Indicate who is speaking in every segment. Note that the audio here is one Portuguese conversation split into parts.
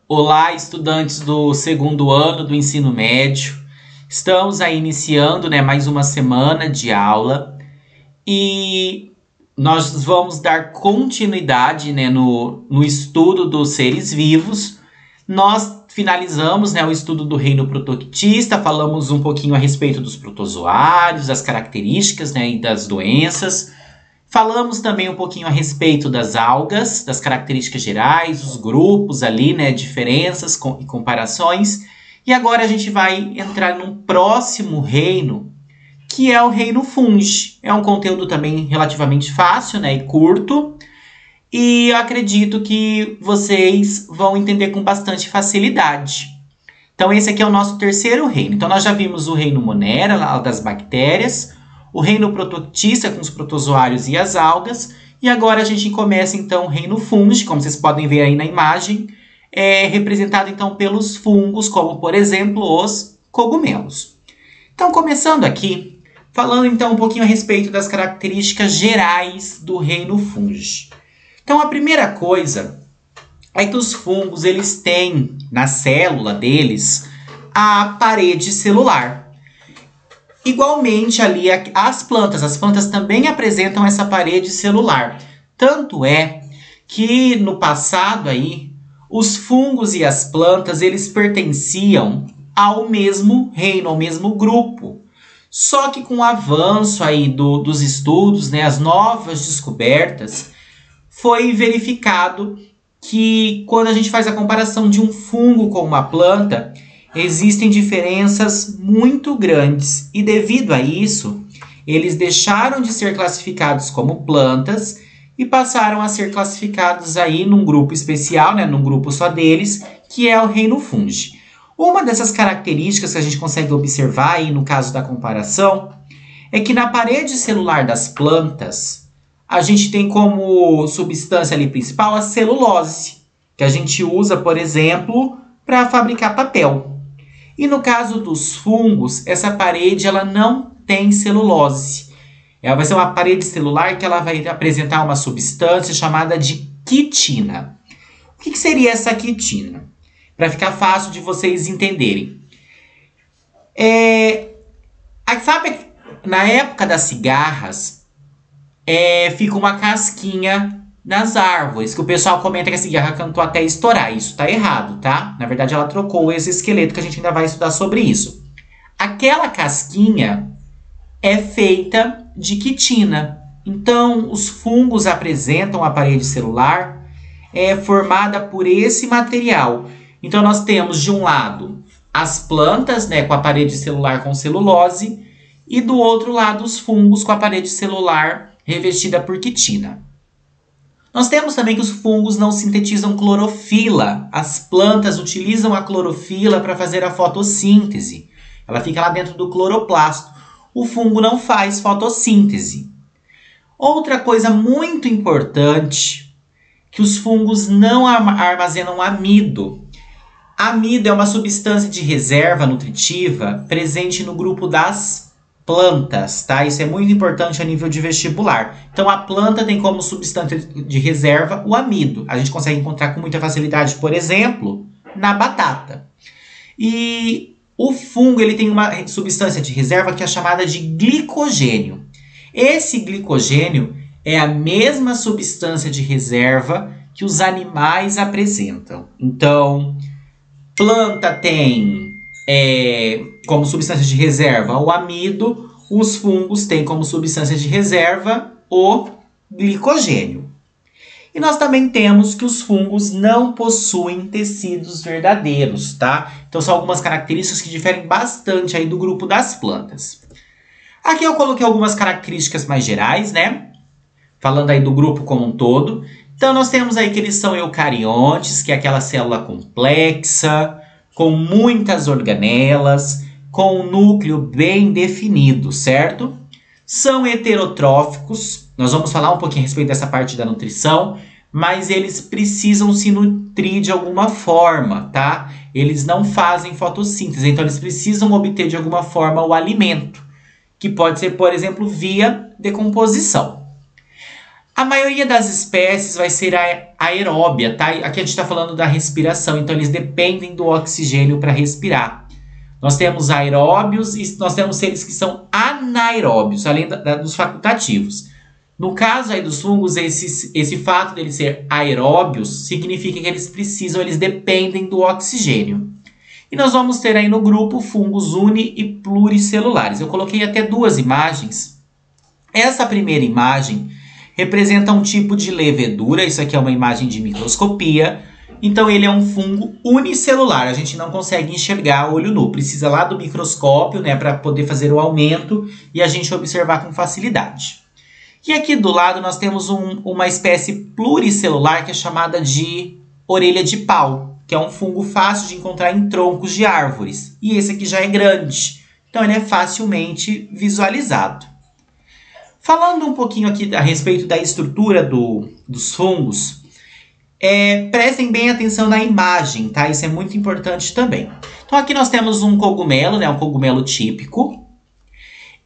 Speaker 1: Olá, estudantes do segundo ano do ensino médio. Estamos aí iniciando, mais uma semana de aula e nós vamos dar continuidade, no estudo dos seres vivos. Nós finalizamos, o estudo do reino protoictista, falamos um pouquinho a respeito dos protozoários, das características, e das doenças. Falamos também um pouquinho a respeito das algas, das características gerais, os grupos ali, diferenças e comparações. E agora a gente vai entrar num próximo reino, que é o reino fungi. É um conteúdo também relativamente fácil, e curto. E eu acredito que vocês vão entender com bastante facilidade. Então esse aqui é o nosso terceiro reino. Então nós já vimos o reino Monera, lá das bactérias, o reino protoictista com os protozoários e as algas, e agora a gente começa então o reino fungi, como vocês podem ver aí na imagem, representado então pelos fungos, como por exemplo os cogumelos. Então começando aqui, falando então um pouquinho a respeito das características gerais do reino fungi. Então a primeira coisa é que os fungos eles têm na célula deles a parede celular. Igualmente ali as plantas também apresentam essa parede celular. Tanto é que no passado aí, os fungos e as plantas eles pertenciam ao mesmo reino, ao mesmo grupo. Só que com o avanço aí dos estudos, as novas descobertas, foi verificado que quando a gente faz a comparação de um fungo com uma planta, existem diferenças muito grandes e devido a isso, eles deixaram de ser classificados como plantas e passaram a ser classificados aí num grupo especial, num grupo só deles, que é o reino fungi. Uma dessas características que a gente consegue observar aí no caso da comparação é que na parede celular das plantas, a gente tem como substância ali principal a celulose, que a gente usa, por exemplo, para fabricar papel. E no caso dos fungos, essa parede ela não tem celulose. Ela vai ser uma parede celular que ela vai apresentar uma substância chamada de quitina. O que seria essa quitina? Para ficar fácil de vocês entenderem. Sabe, na época das cigarras, fica uma casquinha nas árvores, que o pessoal comenta que a cigarra cantou até estourar. Isso tá errado, tá? Na verdade, ela trocou esse esqueleto, que a gente ainda vai estudar sobre isso. Aquela casquinha é feita de quitina. Então, os fungos apresentam a parede celular formada por esse material. Então, nós temos, de um lado, as plantas, com a parede celular com celulose, e do outro lado, os fungos com a parede celular revestida por quitina. Nós temos também que os fungos não sintetizam clorofila. As plantas utilizam a clorofila para fazer a fotossíntese. Ela fica lá dentro do cloroplasto. O fungo não faz fotossíntese. Outra coisa muito importante, que os fungos não armazenam amido. Amido é uma substância de reserva nutritiva presente no grupo das plantas, tá? Isso é muito importante a nível de vestibular. Então, a planta tem como substância de reserva o amido. A gente consegue encontrar com muita facilidade, por exemplo, na batata. E o fungo ele tem uma substância de reserva que é chamada de glicogênio. Esse glicogênio é a mesma substância de reserva que os animais apresentam. Então, planta tem como substância de reserva o amido, os fungos têm como substância de reserva o glicogênio. E nós também temos que os fungos não possuem tecidos verdadeiros, tá? Então são algumas características que diferem bastante aí do grupo das plantas. Aqui eu coloquei algumas características mais gerais, falando aí do grupo como um todo. Então nós temos aí que eles são eucariontes, que é aquela célula complexa, com muitas organelas, com um núcleo bem definido, certo? São heterotróficos, nós vamos falar um pouquinho a respeito dessa parte da nutrição, mas eles precisam se nutrir de alguma forma, tá? Eles não fazem fotossíntese, então eles precisam obter de alguma forma o alimento, que pode ser, por exemplo, via decomposição. A maioria das espécies vai ser aeróbia, tá? Aqui a gente está falando da respiração, então eles dependem do oxigênio para respirar. Nós temos aeróbios e nós temos seres que são anaeróbios, além dos facultativos. No caso aí dos fungos, esse fato deles ser aeróbios significa que eles dependem do oxigênio. E nós vamos ter aí no grupo fungos uni- e pluricelulares. Eu coloquei até 2 imagens. Essa primeira imagem representa um tipo de levedura, isso aqui é uma imagem de microscopia. Então ele é um fungo unicelular, a gente não consegue enxergar a olho nu, precisa lá do microscópio, né, para poder fazer o aumento e a gente observar com facilidade. E aqui do lado nós temos uma espécie pluricelular que é chamada de orelha de pau, que é um fungo fácil de encontrar em troncos de árvores. E esse aqui já é grande, então ele é facilmente visualizado. Falando um pouquinho aqui a respeito da estrutura dos fungos, prestem bem atenção na imagem, tá? Isso é muito importante também. Então aqui nós temos um cogumelo, né? Um cogumelo típico.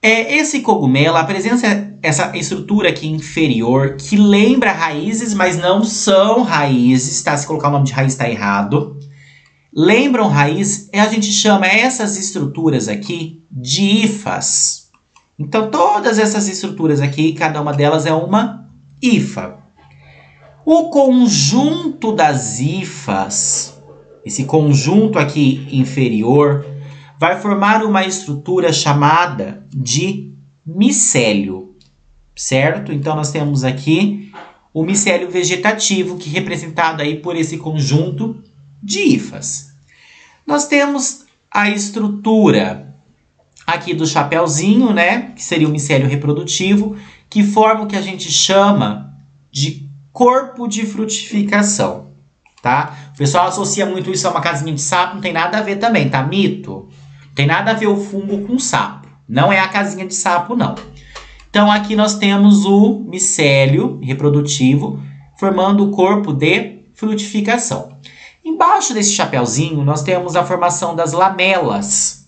Speaker 1: Esse cogumelo apresenta essa estrutura aqui inferior que lembra raízes, mas não são raízes, tá? Se colocar o nome de raiz está errado. Lembram raiz, a gente chama essas estruturas aqui de hifas. Então todas essas estruturas aqui, cada uma delas é uma hifa. O conjunto das hifas, esse conjunto aqui inferior, vai formar uma estrutura chamada de micélio, certo? Então nós temos aqui o micélio vegetativo, que é representado aí por esse conjunto de hifas. Nós temos a estrutura aqui do chapeuzinho, né, que seria o micélio reprodutivo, que forma o que a gente chama de corpo de frutificação, tá? O pessoal associa muito isso a uma casinha de sapo, não tem nada a ver também, tá? Mito. Não tem nada a ver o fungo com sapo. Não é a casinha de sapo, não. Então aqui nós temos o micélio reprodutivo formando o corpo de frutificação. Embaixo desse chapeuzinho nós temos a formação das lamelas.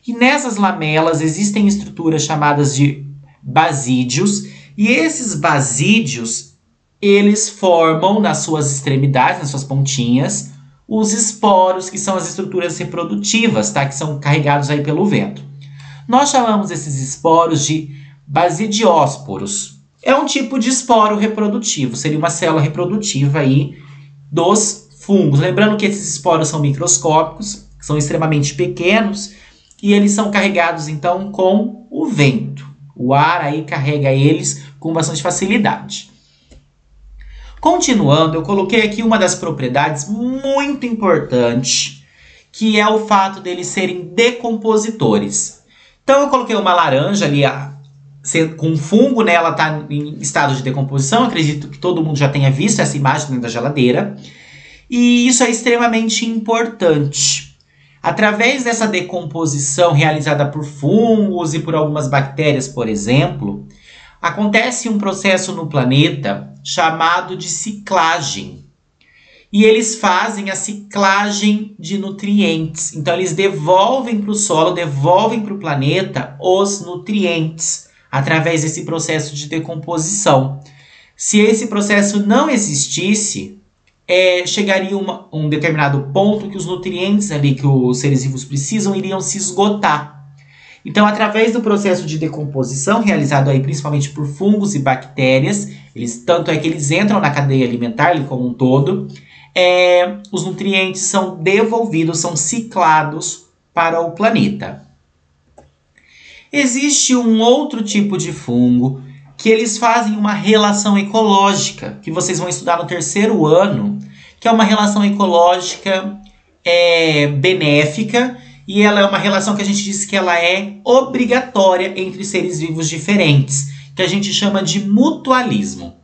Speaker 1: E nessas lamelas existem estruturas chamadas de basídeos, e esses basídeos, eles formam nas suas extremidades, nas suas pontinhas, os esporos, que são as estruturas reprodutivas, tá? Que são carregados aí pelo vento. Nós chamamos esses esporos de basidiósporos. É um tipo de esporo reprodutivo, seria uma célula reprodutiva aí dos fungos. Lembrando que esses esporos são microscópicos, são extremamente pequenos, e eles são carregados, então, com o vento. O ar aí carrega eles com bastante facilidade. Continuando, eu coloquei aqui uma das propriedades muito importante, que é o fato deles serem decompositores. Então, eu coloquei uma laranja ali com fungo, né? Ela está em estado de decomposição. Acredito que todo mundo já tenha visto essa imagem dentro da geladeira. E isso é extremamente importante. Através dessa decomposição realizada por fungos e por algumas bactérias, por exemplo, acontece um processo no planeta chamado de ciclagem. E eles fazem a ciclagem de nutrientes. Então, eles devolvem para o solo, devolvem para o planeta os nutrientes através desse processo de decomposição. Se esse processo não existisse, chegaria um determinado ponto que os nutrientes ali que os seres vivos precisam iriam se esgotar. Então, através do processo de decomposição realizado aí principalmente por fungos e bactérias, tanto é que eles entram na cadeia alimentar ali como um todo, os nutrientes são devolvidos, são ciclados para o planeta. Existe um outro tipo de fungo que eles fazem uma relação ecológica, que vocês vão estudar no 3º ano, que é uma relação ecológica benéfica, e ela é uma relação que a gente diz que ela é obrigatória entre seres vivos diferentes, que a gente chama de mutualismo.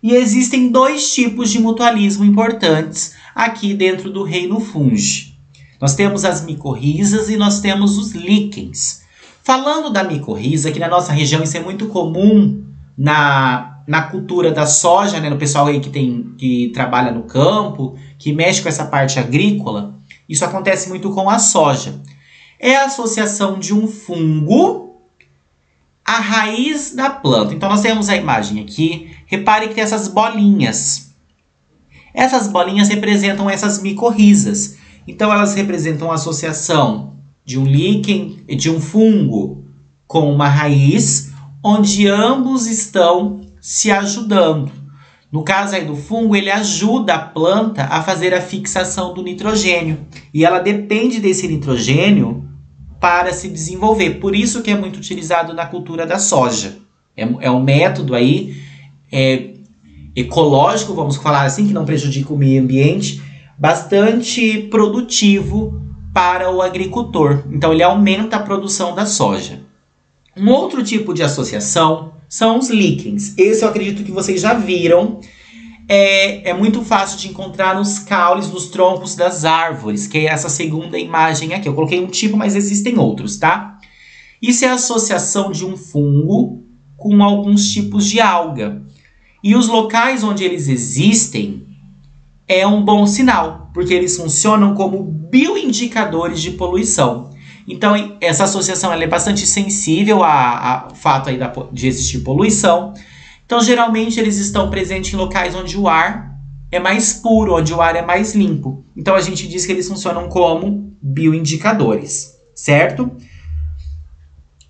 Speaker 1: E existem 2 tipos de mutualismo importantes aqui dentro do reino fungi. Nós temos as micorrizas e nós temos os líquens. Falando da micorriza, aqui na nossa região isso é muito comum na cultura da soja, né, no pessoal aí que trabalha no campo, que mexe com essa parte agrícola, isso acontece muito com a soja. É a associação de um fungo a raiz da planta. Então nós temos a imagem aqui. Repare que tem essas bolinhas. Essas bolinhas representam essas micorrizas. Então elas representam a associação de um líquen e de um fungo com uma raiz, onde ambos estão se ajudando. No caso aí do fungo, ele ajuda a planta a fazer a fixação do nitrogênio. E ela depende desse nitrogênio para se desenvolver. Por isso que é muito utilizado na cultura da soja. É um método aí ecológico, vamos falar assim, que não prejudica o meio ambiente, bastante produtivo para o agricultor. Então ele aumenta a produção da soja. Um outro tipo de associação são os líquens. Esse eu acredito que vocês já viram. É muito fácil de encontrar nos caules, nos troncos das árvores, que é essa segunda imagem aqui. Eu coloquei um tipo, mas existem outros, tá? Isso é a associação de um fungo com alguns tipos de alga. E os locais onde eles existem é um bom sinal, porque eles funcionam como bioindicadores de poluição. Então, essa associação ela é bastante sensível ao fato aí de existir poluição. Então, geralmente, eles estão presentes em locais onde o ar é mais puro, onde o ar é mais limpo. Então, a gente diz que eles funcionam como bioindicadores, certo?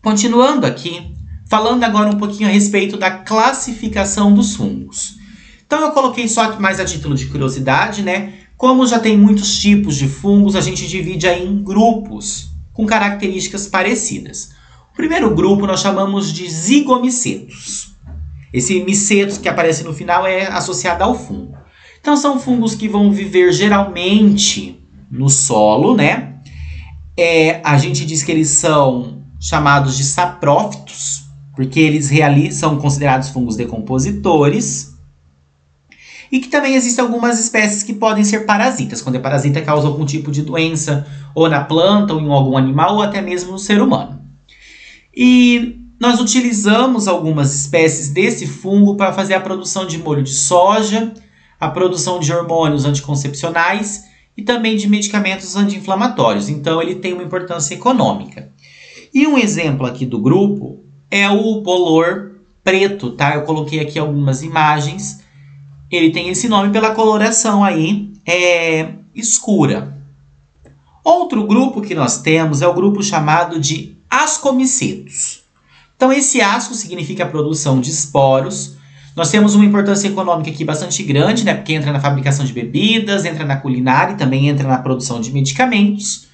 Speaker 1: Continuando aqui, falando agora um pouquinho a respeito da classificação dos fungos. Então, eu coloquei só mais a título de curiosidade, né? Como já tem muitos tipos de fungos, a gente divide aí em grupos com características parecidas. O primeiro grupo nós chamamos de zigomicetos. Esse micetos que aparece no final é associado ao fungo. Então são fungos que vão viver geralmente no solo, né? A gente diz que eles são chamados de saprófitos, porque eles são considerados fungos decompositores. E que também existem algumas espécies que podem ser parasitas, quando é parasita causa algum tipo de doença, ou na planta, ou em algum animal, ou até mesmo no ser humano. E nós utilizamos algumas espécies desse fungo para fazer a produção de molho de soja, a produção de hormônios anticoncepcionais e também de medicamentos anti-inflamatórios. Então ele tem uma importância econômica. E um exemplo aqui do grupo é o bolor preto, tá? Eu coloquei aqui algumas imagens. Ele tem esse nome pela coloração aí escura. Outro grupo que nós temos é o grupo chamado de ascomicetos. Então, esse asco significa a produção de esporos. Nós temos uma importância econômica aqui bastante grande, né? Porque entra na fabricação de bebidas, entra na culinária e também entra na produção de medicamentos.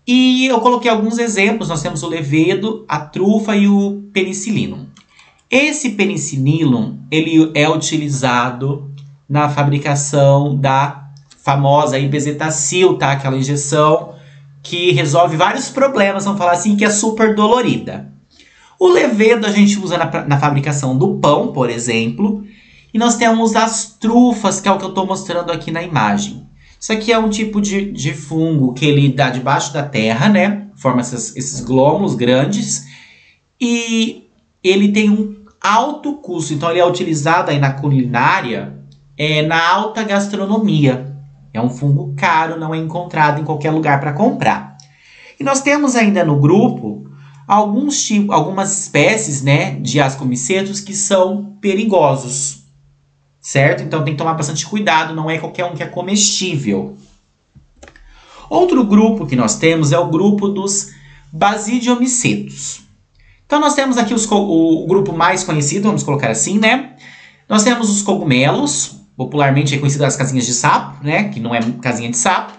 Speaker 1: E eu coloquei alguns exemplos. Nós temos o levedo, a trufa e o penicillinum. Esse penicillinum, ele é utilizado na fabricação da famosa Bezetacil, tá? Aquela injeção que resolve vários problemas, vamos falar assim, que é super dolorida. O levedo a gente usa na fabricação do pão, por exemplo. E nós temos as trufas, que é o que eu estou mostrando aqui na imagem. Isso aqui é um tipo de fungo que ele dá debaixo da terra, né? Forma esses glôbulos grandes. E ele tem um alto custo. Então ele é utilizado aí na culinária, na alta gastronomia. É um fungo caro, não é encontrado em qualquer lugar para comprar. E nós temos ainda no grupo algumas espécies, né, de ascomicetos que são perigosos, certo? Então tem que tomar bastante cuidado, não é qualquer um que é comestível. Outro grupo que nós temos é o grupo dos basidiomicetos. Então nós temos aqui o grupo mais conhecido, vamos colocar assim, né? Nós temos os cogumelos, popularmente é conhecido as casinhas de sapo, né? Que não é casinha de sapo.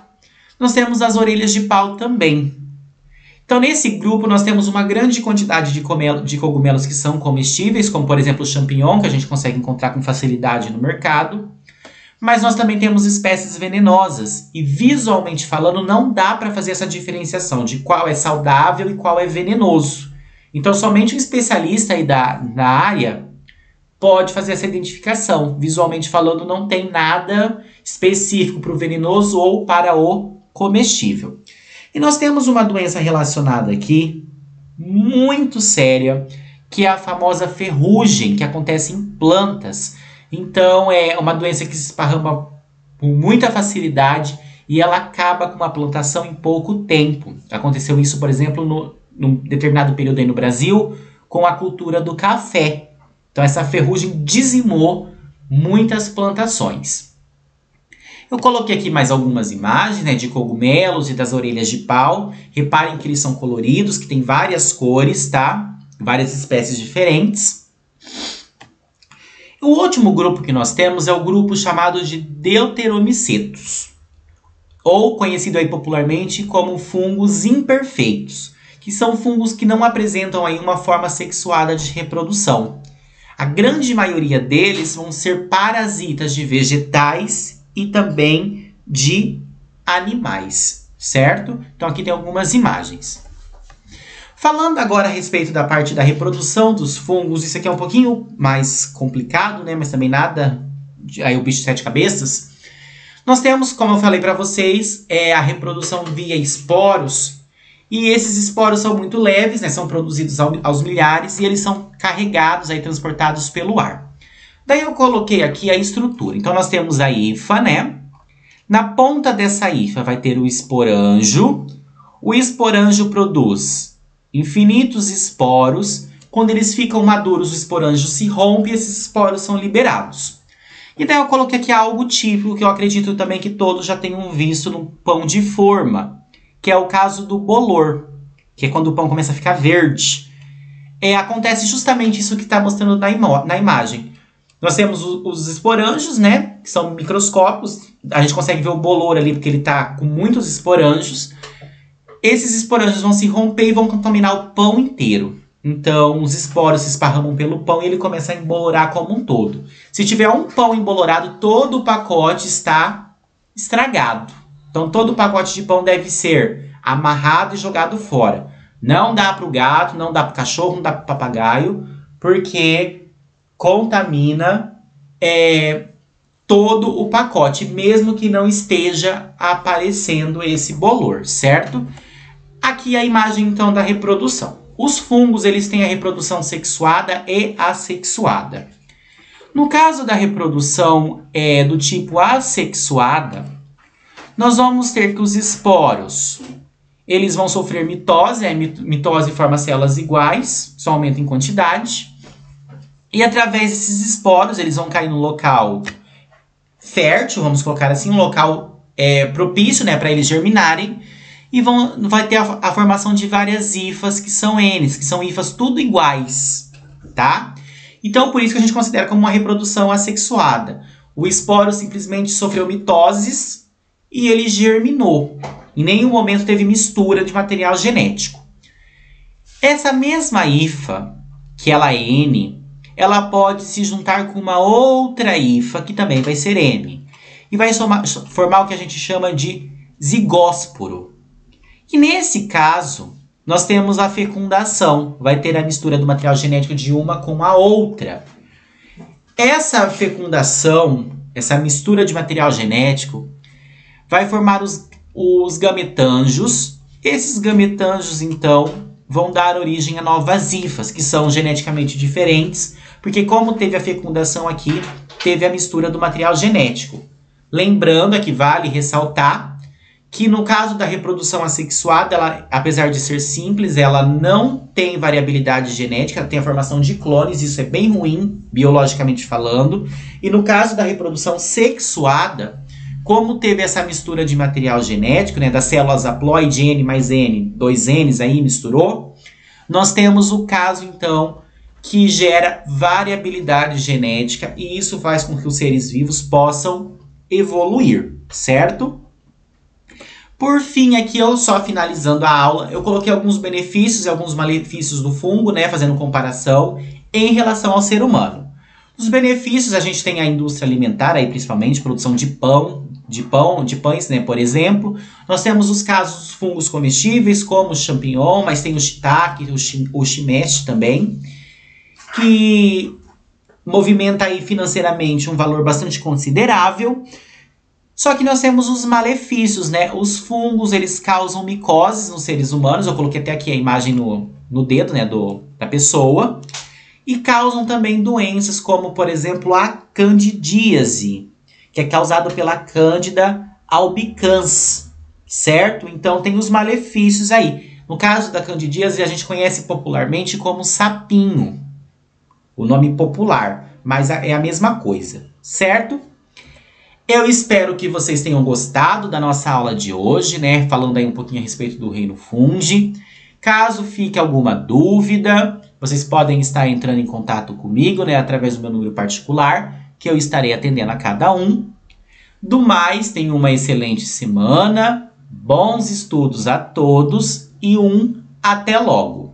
Speaker 1: Nós temos as orelhas de pau também. Então, nesse grupo, nós temos uma grande quantidade de cogumelos que são comestíveis, como, por exemplo, o champignon, que a gente consegue encontrar com facilidade no mercado. Mas nós também temos espécies venenosas. E, visualmente falando, não dá para fazer essa diferenciação de qual é saudável e qual é venenoso. Então, somente um especialista aí na área pode fazer essa identificação. Visualmente falando, não tem nada específico para o venenoso ou para o comestível. E nós temos uma doença relacionada aqui, muito séria, que é a famosa ferrugem, que acontece em plantas. Então, é uma doença que se esparrama com muita facilidade e ela acaba com uma plantação em pouco tempo. Aconteceu isso, por exemplo, num determinado período aí no Brasil, com a cultura do café. Então essa ferrugem dizimou muitas plantações. Eu coloquei aqui mais algumas imagens, né, de cogumelos e das orelhas de pau. Reparem que eles são coloridos, que tem várias cores, tá? Várias espécies diferentes. O último grupo que nós temos é o grupo chamado de deuteromicetos, ou conhecido aí popularmente como fungos imperfeitos, que são fungos que não apresentam aí uma forma sexuada de reprodução. A grande maioria deles vão ser parasitas de vegetais e também de animais, certo? Então aqui tem algumas imagens. Falando agora a respeito da parte da reprodução dos fungos, isso aqui é um pouquinho mais complicado, né? Mas também nada, aí o bicho de 7 cabeças. Nós temos, como eu falei para vocês, a reprodução via esporos. E esses esporos são muito leves, né? São produzidos aos milhares e eles são carregados, aí, transportados pelo ar. Daí eu coloquei aqui a estrutura. Então nós temos a hifa, né? Na ponta dessa hifa vai ter o esporanjo. O esporanjo produz infinitos esporos. Quando eles ficam maduros, o esporanjo se rompe e esses esporos são liberados. E daí eu coloquei aqui algo típico que eu acredito também que todos já tenham visto no pão de forma, que é o caso do bolor, que é quando o pão começa a ficar verde. Acontece justamente isso que está mostrando na imagem. Nós temos os esporanjos, né, que são microscópicos. A gente consegue ver o bolor ali porque ele está com muitos esporanjos. Esses esporanjos vão se romper e vão contaminar o pão inteiro. Então, os esporos se esparramam pelo pão e ele começa a embolorar como um todo. Se tiver um pão embolorado, todo o pacote está estragado. Então, todo o pacote de pão deve ser amarrado e jogado fora. Não dá para o gato, não dá para o cachorro, não dá para o papagaio, porque contamina todo o pacote, mesmo que não esteja aparecendo esse bolor, certo? Aqui a imagem, então, da reprodução. Os fungos, eles têm a reprodução sexuada e assexuada. No caso da reprodução do tipo assexuada, nós vamos ter que os esporos, eles vão sofrer mitose, mitose forma células iguais, só aumenta em quantidade. E através desses esporos, eles vão cair no local fértil, vamos colocar assim, um local propício, né, para eles germinarem. E vai ter a formação de várias hifas, que são Ns, que são hifas tudo iguais, tá? Então, por isso que a gente considera como uma reprodução assexuada. O esporo simplesmente sofreu mitoses e ele germinou. Em nenhum momento teve mistura de material genético. Essa mesma hifa, que ela é N, ela pode se juntar com uma outra hifa, que também vai ser M. E vai formar o que a gente chama de zigósporo. E nesse caso, nós temos a fecundação. Vai ter a mistura do material genético de uma com a outra. Essa fecundação, essa mistura de material genético, vai formar os gametanjos. Esses gametanjos, então, vão dar origem a novas hifas, que são geneticamente diferentes, porque como teve a fecundação aqui, teve a mistura do material genético. Lembrando, aqui vale ressaltar, que no caso da reprodução assexuada, ela, apesar de ser simples, ela não tem variabilidade genética, ela tem a formação de clones, isso é bem ruim, biologicamente falando. E no caso da reprodução sexuada, como teve essa mistura de material genético, né, das células haploide N mais N, 2 Ns aí misturou, nós temos o caso, então, que gera variabilidade genética e isso faz com que os seres vivos possam evoluir, certo? Por fim, aqui eu só finalizando a aula, eu coloquei alguns benefícios e alguns malefícios do fungo, né, fazendo comparação em relação ao ser humano. Os benefícios, a gente tem a indústria alimentar, aí principalmente produção de pães, né, por exemplo. Nós temos os casos dos fungos comestíveis, como o champignon, mas tem o shiitake, o shimeji também, que movimenta aí financeiramente um valor bastante considerável. Só que nós temos os malefícios, né? Os fungos, eles causam micoses nos seres humanos. Eu coloquei até aqui a imagem no dedo, né, da pessoa. E causam também doenças como, por exemplo, a candidíase, que é causada pela Cândida albicans, certo? Então tem os malefícios aí. No caso da candidíase, a gente conhece popularmente como sapinho. O nome popular, mas é a mesma coisa, certo? Eu espero que vocês tenham gostado da nossa aula de hoje, né? Falando aí um pouquinho a respeito do reino fungi. Caso fique alguma dúvida, vocês podem estar entrando em contato comigo, né? Através do meu número particular, que eu estarei atendendo a cada um. Do mais, tenham uma excelente semana, bons estudos a todos e até logo!